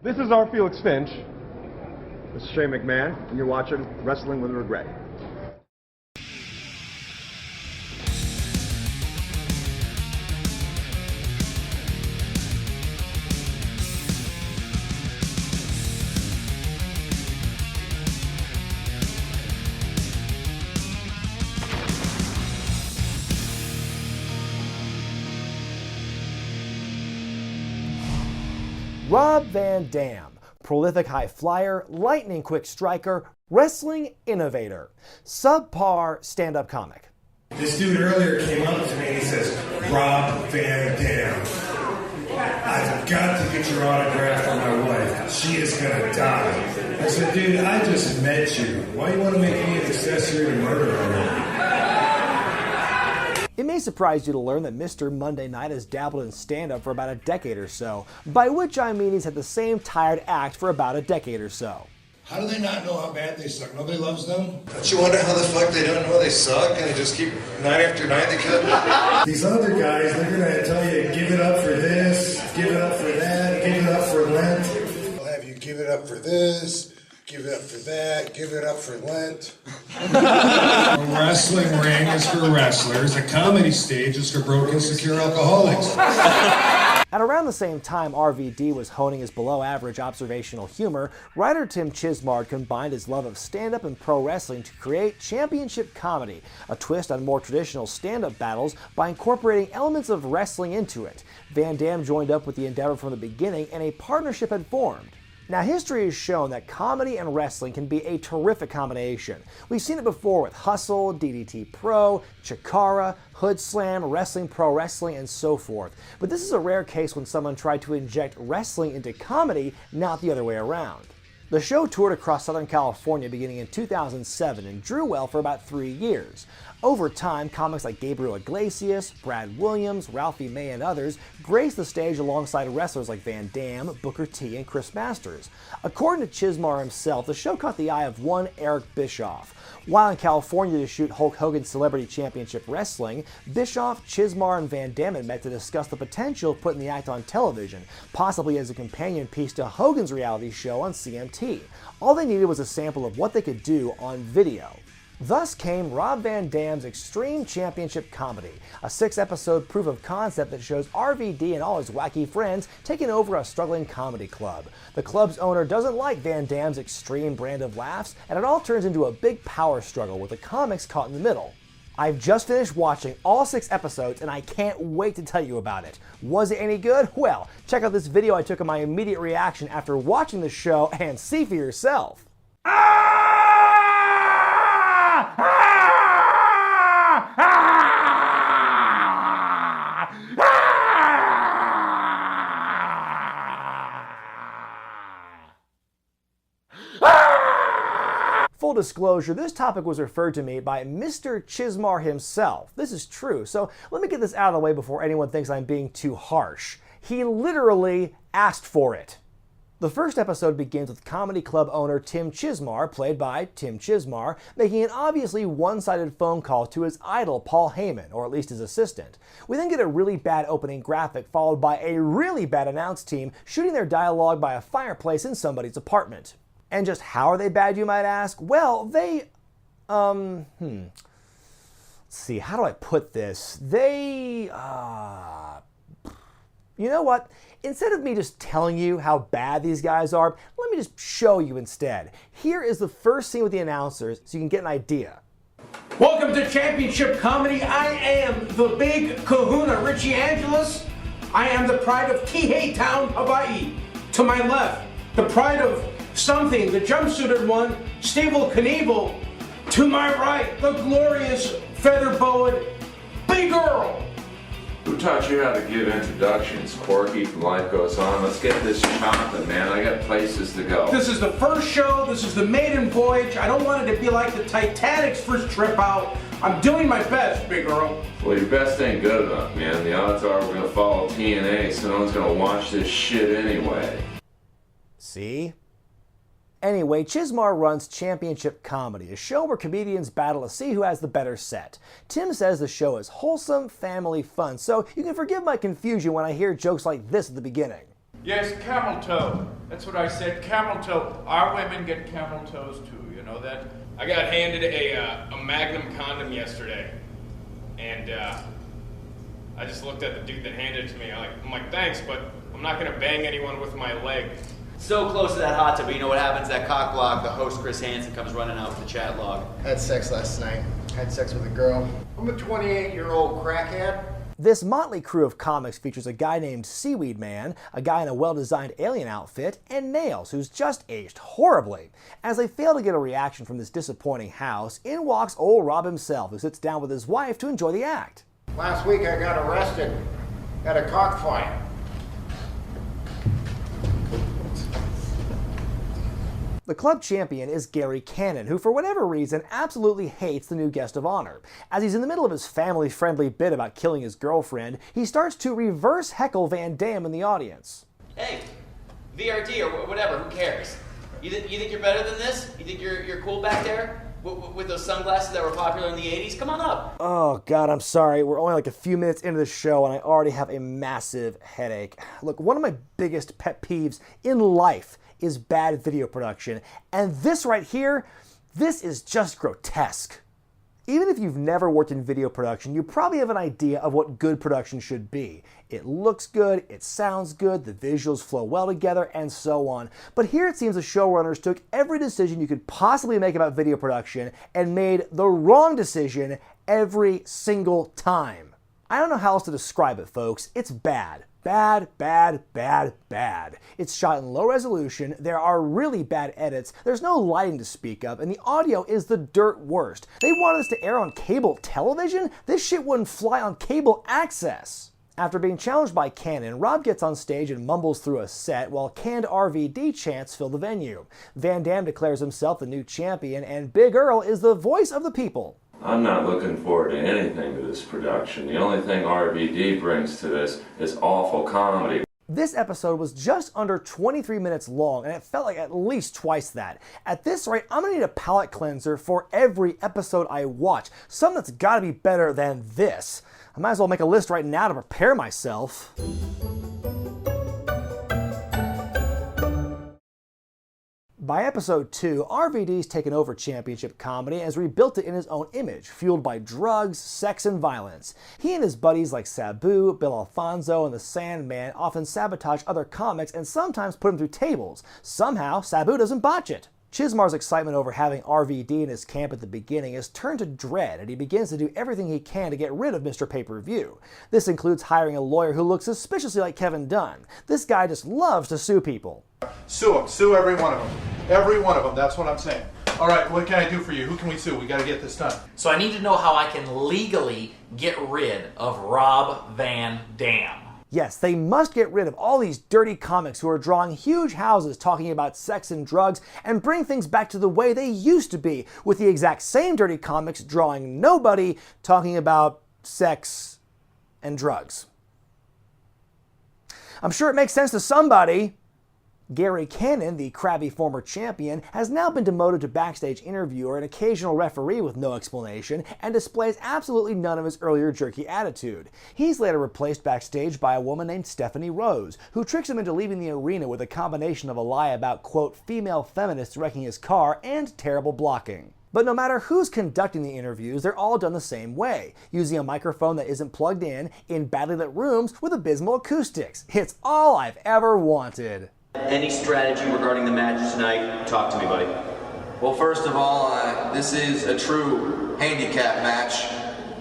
This is our Felix Finch. This is Shane McMahon, and you're watching Wrestling with Regret. Rob Van Dam, prolific high flyer, lightning quick striker, wrestling innovator, subpar stand-up comic. This dude earlier came up to me and he says, Rob Van Dam, I've got to get your autograph for my wife. She is gonna die. I said, dude, I just met you. Why do you want to make me an accessory to murder already? It may surprise you to learn that Mr. Monday Night has dabbled in stand-up for about a decade or so, by which I mean he's had the same tired act for about a decade or so. How do they not know how bad they suck? Nobody loves them? Don't you wonder how the fuck they don't know they suck and they just keep night after night they keep... These other guys, they're gonna tell you, give it up for this, give it up for that, give it up for Lent. I'll have you give it up for this, give it up for that, give it up for Lent. A wrestling ring is for wrestlers, a comedy stage is for broke, insecure alcoholics. At around the same time RVD was honing his below-average observational humor, writer Tim Chismard combined his love of stand-up and pro wrestling to create championship comedy, a twist on more traditional stand-up battles by incorporating elements of wrestling into it. Van Dam joined up with the endeavor from the beginning, and a partnership had formed. Now, history has shown that comedy and wrestling can be a terrific combination. We've seen it before with Hustle, DDT Pro, Chikara, Hood Slam, Wrestling Pro Wrestling, and so forth. But this is a rare case when someone tried to inject wrestling into comedy, not the other way around. The show toured across Southern California beginning in 2007 and drew well for about 3 years. Over time, comics like Gabriel Iglesias, Brad Williams, Ralphie May, and others graced the stage alongside wrestlers like Van Dam, Booker T, and Chris Masters. According to Chismar himself, the show caught the eye of one Eric Bischoff. While in California to shoot Hulk Hogan's Celebrity Championship Wrestling, Bischoff, Chismar, and Van Dam had met to discuss the potential of putting the act on television, possibly as a companion piece to Hogan's reality show on CMT. All they needed was a sample of what they could do on video. Thus came Rob Van Dam's Extreme Championship Comedy, a 6-episode proof of concept that shows RVD and all his wacky friends taking over a struggling comedy club. The club's owner doesn't like Van Dam's extreme brand of laughs, and it all turns into a big power struggle with the comics caught in the middle. I've just finished watching all 6 episodes and I can't wait to tell you about it. Was it any good? Well, check out this video I took of my immediate reaction after watching the show and see for yourself. Full disclosure, this topic was referred to me by Mr. Chismar himself. This is true, so let me get this out of the way before anyone thinks I'm being too harsh. He literally asked for it. The first episode begins with comedy club owner Tim Chismar, played by Tim Chismar, making an obviously one-sided phone call to his idol Paul Heyman, or at least his assistant. We then get a really bad opening graphic followed by a really bad announce team shooting their dialogue by a fireplace in somebody's apartment. And just how are they bad, you might ask? Well, they, let's see, how do I put this? You know what? Instead of me just telling you how bad these guys are, let me just show you instead. Here is the first scene with the announcers so you can get an idea. Welcome to Championship Comedy. I am the big kahuna, Richie Angeles. I am the pride of Kihei Town, Hawaii. To my left, the pride of something, the jumpsuited one, Stable Knievel. To my right, the glorious feather-bowered Big Earl. Who taught you how to give introductions? Corky from Life Goes On. Let's get this chopping, man. I got places to go. This is the first show. This is the maiden voyage. I don't want it to be like the Titanic's first trip out. I'm doing my best, Big Earl. Well, your best ain't good enough, man. The odds are we're gonna follow TNA, so no one's gonna watch this shit anyway. See? Anyway, Chismar runs Championship Comedy, a show where comedians battle to see who has the better set. Tim says the show is wholesome, family fun, so you can forgive my confusion when I hear jokes like this at the beginning. Yes, camel toe. That's what I said, camel toe. Our women get camel toes too, you know that? I got handed a Magnum condom yesterday, and I just looked at the dude that handed it to me. I'm like, thanks, but I'm not gonna bang anyone with my leg. So close to that hot tub, but you know what happens? That cock block, the host Chris Hansen comes running out with the chat log. Had sex last night. Had sex with a girl. I'm a 28-year-old crackhead. This motley crew of comics features a guy named Seaweed Man, a guy in a well-designed alien outfit, and Nails, who's just aged horribly. As they fail to get a reaction from this disappointing house, in walks old Rob himself, who sits down with his wife to enjoy the act. Last week I got arrested at a cockfight. The club champion is Gary Cannon, who for whatever reason absolutely hates the new guest of honor. As he's in the middle of his family-friendly bit about killing his girlfriend, he starts to reverse heckle Van Dam in the audience. Hey, VRD or whatever, who cares? You think you're better than this? You think you're cool back there? With those sunglasses that were popular in the 80s? Come on up. Oh God, I'm sorry. We're only like a few minutes into the show and I already have a massive headache. Look, one of my biggest pet peeves in life is bad video production, and this right here, this is just grotesque. Even if you've never worked in video production, you probably have an idea of what good production should be. It looks good, it sounds good, the visuals flow well together, and so on. But here it seems the showrunners took every decision you could possibly make about video production and made the wrong decision every single time. I don't know how else to describe it, folks. It's bad. Bad, bad, bad, bad. It's shot in low resolution, there are really bad edits, there's no lighting to speak of, and the audio is the dirt worst. They wanted this to air on cable television? This shit wouldn't fly on cable access. After being challenged by Cannon, Rob gets on stage and mumbles through a set while canned RVD chants fill the venue. Van Dam declares himself the new champion, and Big Earl is the voice of the people. I'm not looking forward to anything to this production. The only thing RVD brings to this is awful comedy. This episode was just under 23 minutes long, and it felt like at least twice that. At this rate, I'm gonna need a palate cleanser for every episode I watch. Something that's gotta be better than this. I might as well make a list right now to prepare myself. By episode 2, RVD's taken over championship comedy and has rebuilt it in his own image, fueled by drugs, sex, and violence. He and his buddies like Sabu, Bill Alfonso, and the Sandman often sabotage other comics and sometimes put them through tables. Somehow, Sabu doesn't botch it. Chismar's excitement over having RVD in his camp at the beginning is turned to dread, and he begins to do everything he can to get rid of Mr. Pay-Per-View. This includes hiring a lawyer who looks suspiciously like Kevin Dunn. This guy just loves to sue people. Sue them. Sue every one of them. Every one of them. That's what I'm saying. All right, what can I do for you? Who can we sue? We got to get this done. So I need to know how I can legally get rid of Rob Van Dam. Yes, they must get rid of all these dirty comics who are drawing huge houses talking about sex and drugs and bring things back to the way they used to be, with the exact same dirty comics drawing nobody talking about sex and drugs. I'm sure it makes sense to somebody. Gary Cannon, the crabby former champion, has now been demoted to backstage interviewer and occasional referee with no explanation, and displays absolutely none of his earlier jerky attitude. He's later replaced backstage by a woman named Stephanie Rose, who tricks him into leaving the arena with a combination of a lie about, quote, female feminists wrecking his car and terrible blocking. But no matter who's conducting the interviews, they're all done the same way, using a microphone that isn't plugged in badly lit rooms with abysmal acoustics. It's all I've ever wanted. Any strategy regarding the match tonight? Talk to me, buddy. Well, first of all, this is a true handicap match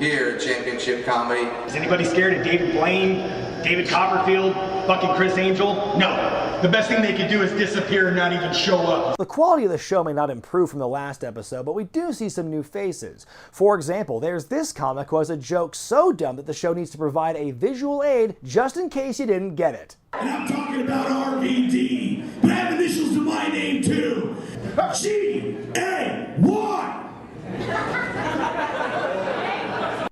here at Championship Comedy. Is anybody scared of David Blaine, David Copperfield, fucking Chris Angel? No. The best thing they could do is disappear and not even show up. The quality of the show may not improve from the last episode, but we do see some new faces. For example, there's this comic who has a joke so dumb that the show needs to provide a visual aid just in case you didn't get it. And I'm talking about RVD, but I have initials to my name too. G-A-Y.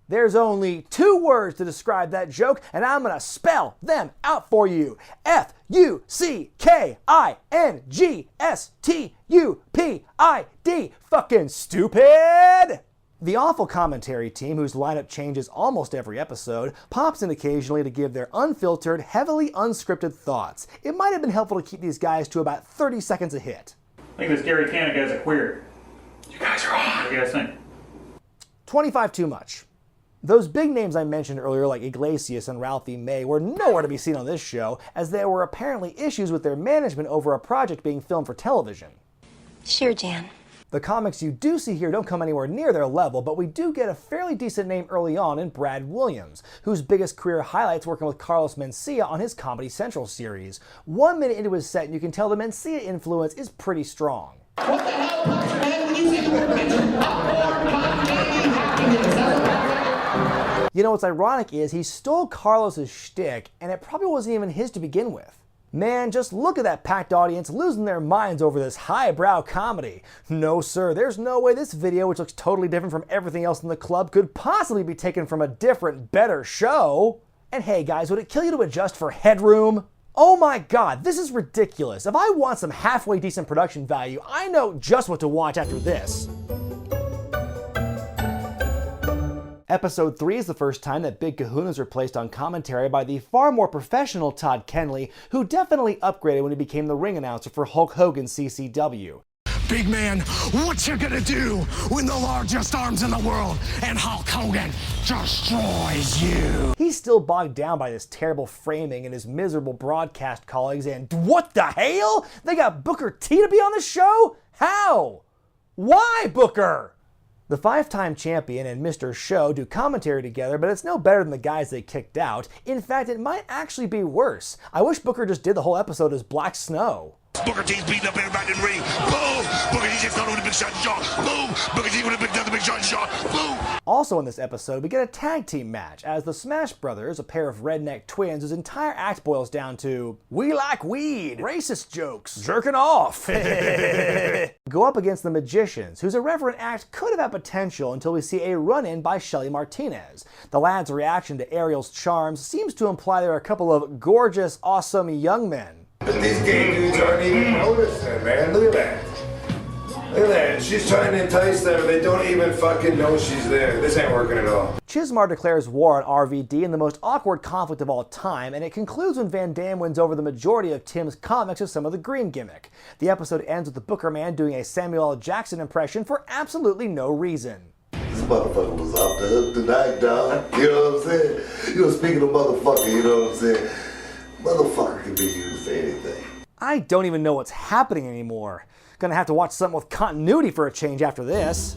There's only 2 words to describe that joke, and I'm gonna spell them out for you. F-U-C-K-I-N-G-S-T-U-P-I-D. Fucking stupid! The awful commentary team, whose lineup changes almost every episode, pops in occasionally to give their unfiltered, heavily unscripted thoughts. It might have been helpful to keep these guys to about 30 seconds a hit. I think this Gary Canada guy's a queer. You guys are on. What do you guys think? 25 too much. Those big names I mentioned earlier, like Iglesias and Ralphie May, were nowhere to be seen on this show, as there were apparently issues with their management over a project being filmed for television. Sure, Jan. The comics you do see here don't come anywhere near their level, but we do get a fairly decent name early on in Brad Williams, whose biggest career highlights working with Carlos Mencia on his Comedy Central series. 1 minute into his set, and you can tell the Mencia influence is pretty strong. What the hell, man? When you say the word bitch, popcorn, comedy, happiness. You know what's ironic is he stole Carlos's shtick, and it probably wasn't even his to begin with. Man, just look at that packed audience losing their minds over this highbrow comedy. No sir, there's no way this video, which looks totally different from everything else in the club, could possibly be taken from a different, better show. And hey guys, would it kill you to adjust for headroom? Oh my god, this is ridiculous. If I want some halfway decent production value, I know just what to watch after this. Episode 3 is the first time that Big Kahuna is replaced on commentary by the far more professional Todd Kenley, who definitely upgraded when he became the ring announcer for Hulk Hogan's CCW. Big man, what you gonna do when the largest arms in the world and Hulk Hogan destroys you? He's still bogged down by this terrible framing and his miserable broadcast colleagues, and what the hell? They got Booker T to be on the show? How? Why, Booker? The 5-time champion and Mr. Show do commentary together, but it's no better than the guys they kicked out. In fact, it might actually be worse. I wish Booker just did the whole episode as Black Snow. Booker T's beating up everybody in the ring. Boom! Booker T just got with a big shot shot. Boom! Booker T with a big shot shot. Boom! Also in this episode, we get a tag team match as the Smash Brothers, a pair of redneck twins whose entire act boils down to "we like weed, racist jokes, jerking off," go up against the Magicians, whose irreverent act could have had potential until we see a run-in by Shelly Martinez. The lads' reaction to Ariel's charms seems to imply they're a couple of gorgeous, awesome young men. But these gay dudes aren't even noticing, man. Look at that. Look at that. She's trying to entice them. They don't even fucking know she's there. This ain't working at all. Chismar declares war on RVD in the most awkward conflict of all time, and it concludes when Van Dam wins over the majority of Tim's comics with some of the green gimmick. The episode ends with the Booker Man doing a Samuel L. Jackson impression for absolutely no reason. This motherfucker was off the hook tonight, dog. You know what I'm saying? You know, speaking of motherfucker, you know what I'm saying? Motherfucker can be used for anything. I don't even know what's happening anymore. Gonna have to watch something with continuity for a change after this.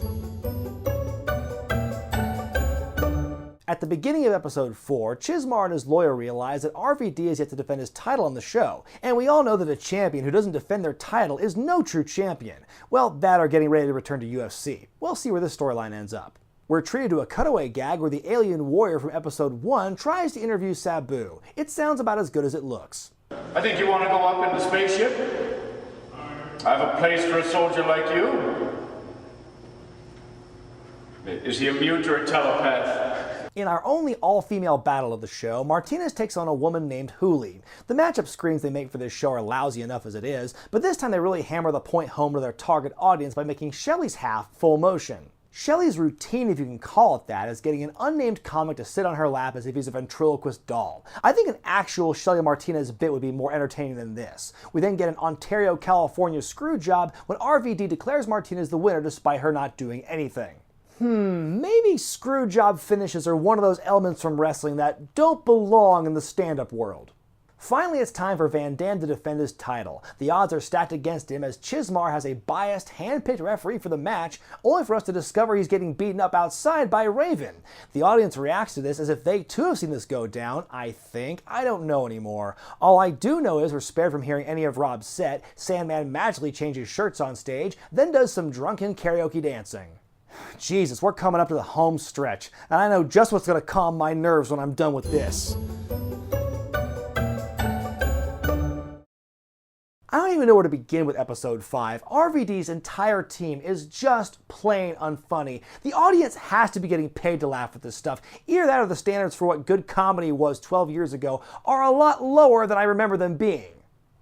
At the beginning of episode 4, Chismar and his lawyer realize that RVD is yet to defend his title on the show, and we all know that a champion who doesn't defend their title is no true champion. Well, that or getting ready to return to UFC. We'll see where this storyline ends up. We're treated to a cutaway gag where the alien warrior from episode 1 tries to interview Sabu. It sounds about as good as it looks. I think you want to go up in the spaceship? I have a place for a soldier like you. Is he a mute or a telepath? In our only all-female battle of the show, Martinez takes on a woman named Huli. The matchup screens they make for this show are lousy enough as it is, but this time they really hammer the point home to their target audience by making Shelly's half full motion. Shelly's routine, if you can call it that, is getting an unnamed comic to sit on her lap as if he's a ventriloquist doll. I think an actual Shelly Martinez bit would be more entertaining than this. We then get an Ontario, California screw job when RVD declares Martinez the winner despite her not doing anything. Maybe screw job finishes are one of those elements from wrestling that don't belong in the stand-up world. Finally, it's time for Van Dam to defend his title. The odds are stacked against him as Chismar has a biased, hand-picked referee for the match, only for us to discover he's getting beaten up outside by Raven. The audience reacts to this as if they too have seen this go down, I think. I don't know anymore. All I do know is we're spared from hearing any of Rob's set. Sandman magically changes shirts on stage, then does some drunken karaoke dancing. Jesus, we're coming up to the home stretch, and I know just what's going to calm my nerves when I'm done with this. I don't even know where to begin with episode 5. RVD's entire team is just plain unfunny. The audience has to be getting paid to laugh at this stuff. Either that or the standards for what good comedy was 12 years ago are a lot lower than I remember them being.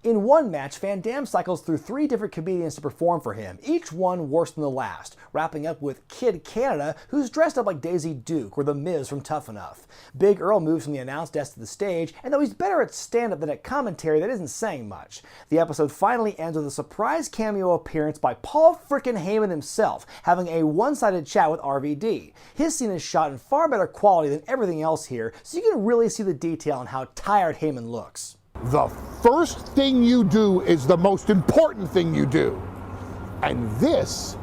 In one match, Van Dam cycles through 3 different comedians to perform for him, each one worse than the last, wrapping up with Kid Canada, who's dressed up like Daisy Duke or The Miz from Tough Enough. Big Earl moves from the announce desk to the stage, and though he's better at stand-up than at commentary, that isn't saying much. The episode finally ends with a surprise cameo appearance by Paul frickin' Heyman himself, having a one-sided chat with RVD. His scene is shot in far better quality than everything else here, so you can really see the detail on how tired Heyman looks. The first thing you do is the most important thing you do. And this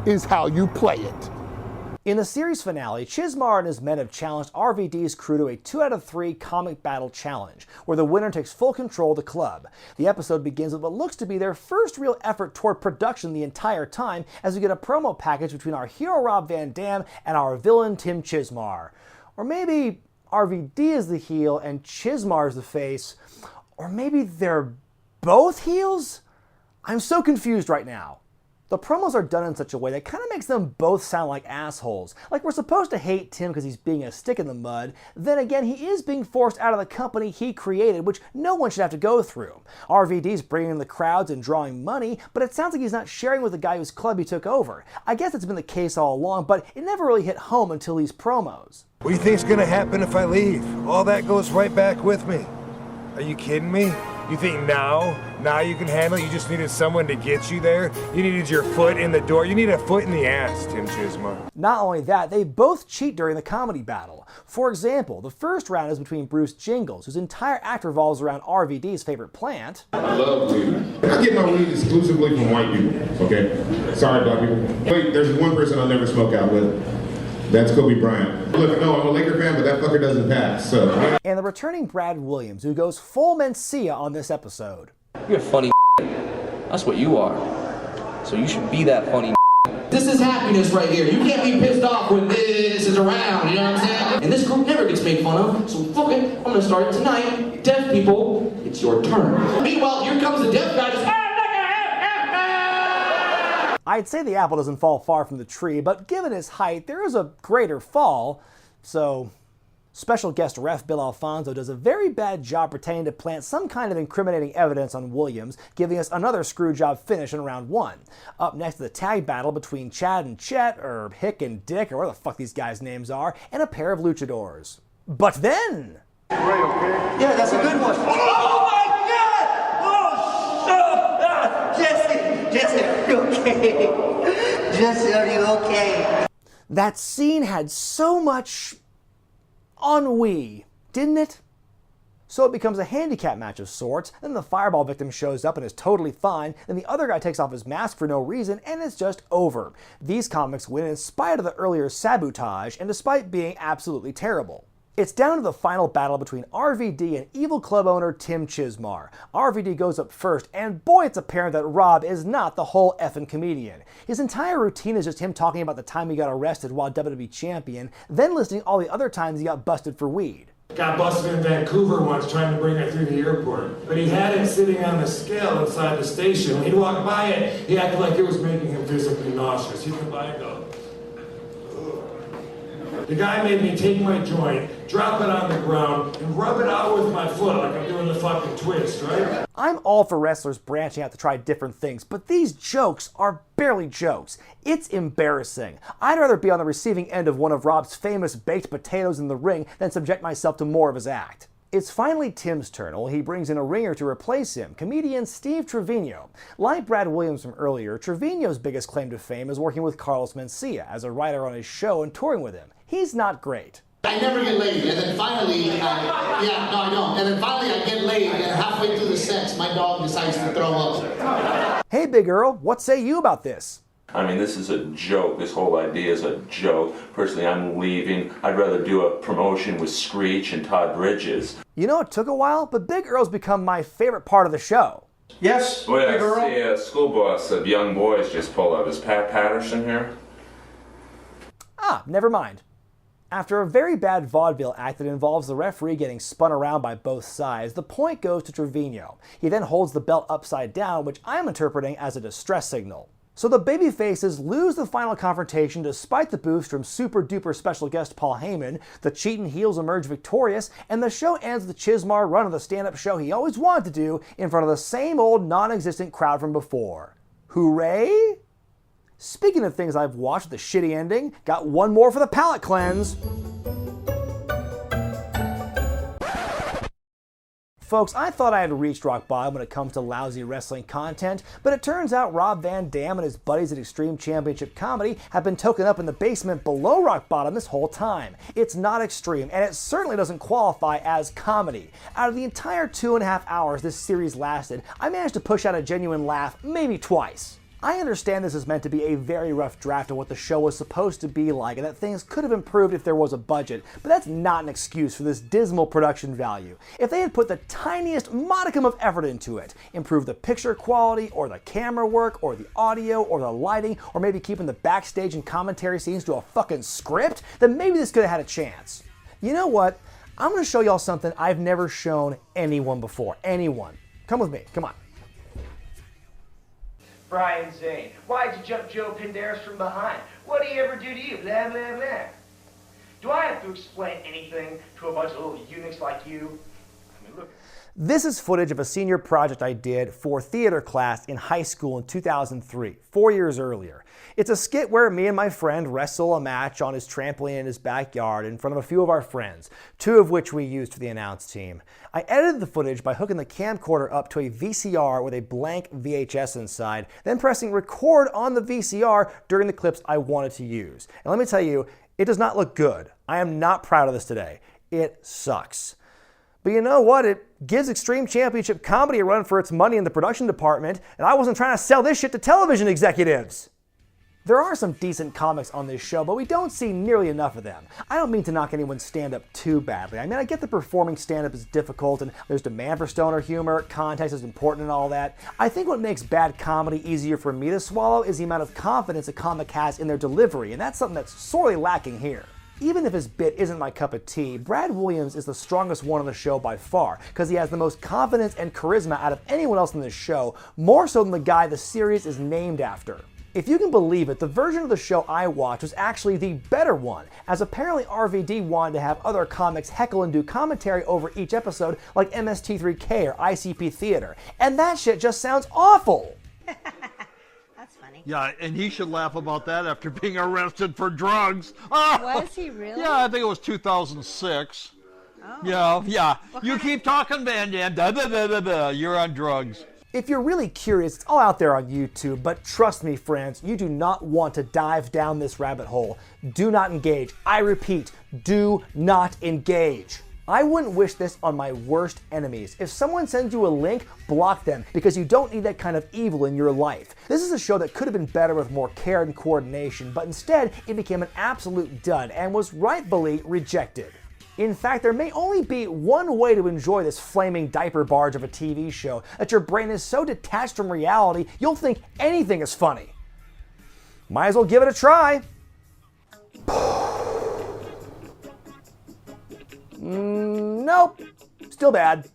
is how you play it. In the series finale, Chismar and his men have challenged RVD's crew to a 2 out of 3 comic battle challenge, where the winner takes full control of the club. The episode begins with what looks to be their first real effort toward production the entire time, as we get a promo package between our hero Rob Van Dam and our villain Tim Chismar. Or maybe RVD is the heel and Chismar is the face. Or maybe they're both heels? I'm so confused right now. The promos are done in such a way that kind of makes them both sound like assholes. Like we're supposed to hate Tim because he's being a stick in the mud. Then again, he is being forced out of the company he created, which no one should have to go through. RVD's bringing in the crowds and drawing money, but it sounds like he's not sharing with the guy whose club he took over. I guess it's been the case all along, but it never really hit home until these promos. What do you think's gonna happen if I leave? All that goes right back with me. Are you kidding me? You think now you can handle it? You just needed someone to get you there? You needed your foot in the door? You need a foot in the ass, Tim Chismar. Not only that, they both cheat during the comedy battle. For example, the first round is between Bruce Jingles, whose entire act revolves around RVD's favorite plant. I love weed. I get my weed exclusively from white people, okay? Sorry, black people. Wait, there's one person I'll never smoke out with. That's Kobe Bryant. Look, no, I'm a Laker fan, but that fucker doesn't pass, so. And the returning Brad Williams, who goes full Mencia on this episode. You're a funny That's what you are. So you should be that funny. This is happiness right here. You can't be pissed off when this is around, you know what I'm saying? And this group never gets made fun of, so fuck it, I'm gonna start it tonight. Deaf people, it's your turn. Meanwhile, here comes the deaf guy just... I'd say the apple doesn't fall far from the tree, but given his height, there is a greater fall, so special guest ref Bill Alfonso does a very bad job pretending to plant some kind of incriminating evidence on Williams, giving us another screwjob finish in round 1. Up next is the tag battle between Chad and Chet, or Hick and Dick, or whatever the fuck these guys' names are, and a pair of luchadors. But then... Yeah, that's a good one. Oh my God! Oh, Jesse, are you okay? Jesse, are you okay? That scene had so much ennui, didn't it? So it becomes a handicap match of sorts, then the fireball victim shows up and is totally fine, then the other guy takes off his mask for no reason, and it's just over. These comics win in spite of the earlier sabotage, and despite being absolutely terrible. It's down to the final battle between RVD and evil club owner Tim Chismar. RVD goes up first, and boy, it's apparent that Rob is not the whole effing comedian. His entire routine is just him talking about the time he got arrested while WWE champion, then listing all the other times he got busted for weed. Got busted in Vancouver once trying to bring her through the airport. But he had it sitting on the scale inside the station. When he'd walk by it, he acted like it was making him physically nauseous. He'd come by and go, the guy made me take my joint, drop it on the ground, and rub it out with my foot like I'm doing the fucking twist, right? I'm all for wrestlers branching out to try different things, but these jokes are barely jokes. It's embarrassing. I'd rather be on the receiving end of one of Rob's famous baked potatoes in the ring than subject myself to more of his act. It's finally Tim's turn, while he brings in a ringer to replace him, comedian Steve Trevino. Like Brad Williams from earlier, Trevino's biggest claim to fame is working with Carlos Mencia as a writer on his show and touring with him. He's not great. I never get laid, and then finally, I don't. And then finally I get laid, and halfway through the sex, my dog decides to throw up. Hey, Big Earl, what say you about this? I mean, this is a joke. This whole idea is a joke. Personally, I'm leaving. I'd rather do a promotion with Screech and Todd Bridges. You know, it took a while, but Big Earl's become my favorite part of the show. Yes, Well, Big Earl? yeah, school boss of young boys just pulled up. Is Pat Patterson here? Ah, never mind. After a very bad vaudeville act that involves the referee getting spun around by both sides, the point goes to Trevino. He then holds the belt upside down, which I'm interpreting as a distress signal. So the babyfaces lose the final confrontation despite the boost from super duper special guest Paul Heyman, the cheating heels emerge victorious, and the show ends with Chismar run of the stand-up show he always wanted to do in front of the same old non-existent crowd from before. Hooray? Speaking of things I've watched with a shitty ending, got one more for the palate cleanse. Folks, I thought I had reached rock bottom when it comes to lousy wrestling content, but it turns out Rob Van Dam and his buddies at Extreme Championship Comedy have been token up in the basement below rock bottom this whole time. It's not extreme, and it certainly doesn't qualify as comedy. Out of the entire 2.5 hours this series lasted, I managed to push out a genuine laugh maybe twice. I understand this is meant to be a very rough draft of what the show was supposed to be like and that things could have improved if there was a budget, but that's not an excuse for this dismal production value. If they had put the tiniest modicum of effort into it, improved the picture quality or the camera work or the audio or the lighting or maybe keeping the backstage and commentary scenes to a fucking script, then maybe this could have had a chance. You know what? I'm going to show y'all something I've never shown anyone before. Anyone. Come with me. Come on. Brian Zane, why'd you jump Joe Penderas from behind? What did he ever do to you? Blah, blah, blah. Do I have to explain anything to a bunch of little eunuchs like you? I mean, look. This is footage of a senior project I did for theater class in high school in 2003, 4 years earlier. It's a skit where me and my friend wrestle a match on his trampoline in his backyard in front of a few of our friends, 2 of which we used for the announce team. I edited the footage by hooking the camcorder up to a VCR with a blank VHS inside, then pressing record on the VCR during the clips I wanted to use. And let me tell you, it does not look good. I am not proud of this today. It sucks. But you know what? It gives Extreme Championship Comedy a run for its money in the production department, and I wasn't trying to sell this shit to television executives. There are some decent comics on this show, but we don't see nearly enough of them. I don't mean to knock anyone's stand-up too badly. I mean, I get that performing stand-up is difficult, and there's demand for stoner humor, context is important and all that. I think what makes bad comedy easier for me to swallow is the amount of confidence a comic has in their delivery, and that's something that's sorely lacking here. Even if his bit isn't my cup of tea, Brad Williams is the strongest one on the show by far, because he has the most confidence and charisma out of anyone else in this show, more so than the guy the series is named after. If you can believe it, the version of the show I watched was actually the better one, as apparently RVD wanted to have other comics heckle and do commentary over each episode like MST3K or ICP Theater, and that shit just sounds awful! Yeah, and he should laugh about that after being arrested for drugs. Was he really? Yeah, I think it was 2006. Oh. Yeah. You keep talking, Van Dam. Da, da, da, da, da. You're on drugs. If you're really curious, it's all out there on YouTube, but trust me, friends, you do not want to dive down this rabbit hole. Do not engage. I repeat, do not engage. I wouldn't wish this on my worst enemies. If someone sends you a link, block them, because you don't need that kind of evil in your life. This is a show that could have been better with more care and coordination, but instead it became an absolute dud and was rightfully rejected. In fact, there may only be one way to enjoy this flaming diaper barge of a TV show, that your brain is so detached from reality you'll think anything is funny. Might as well give it a try. Nope, still bad.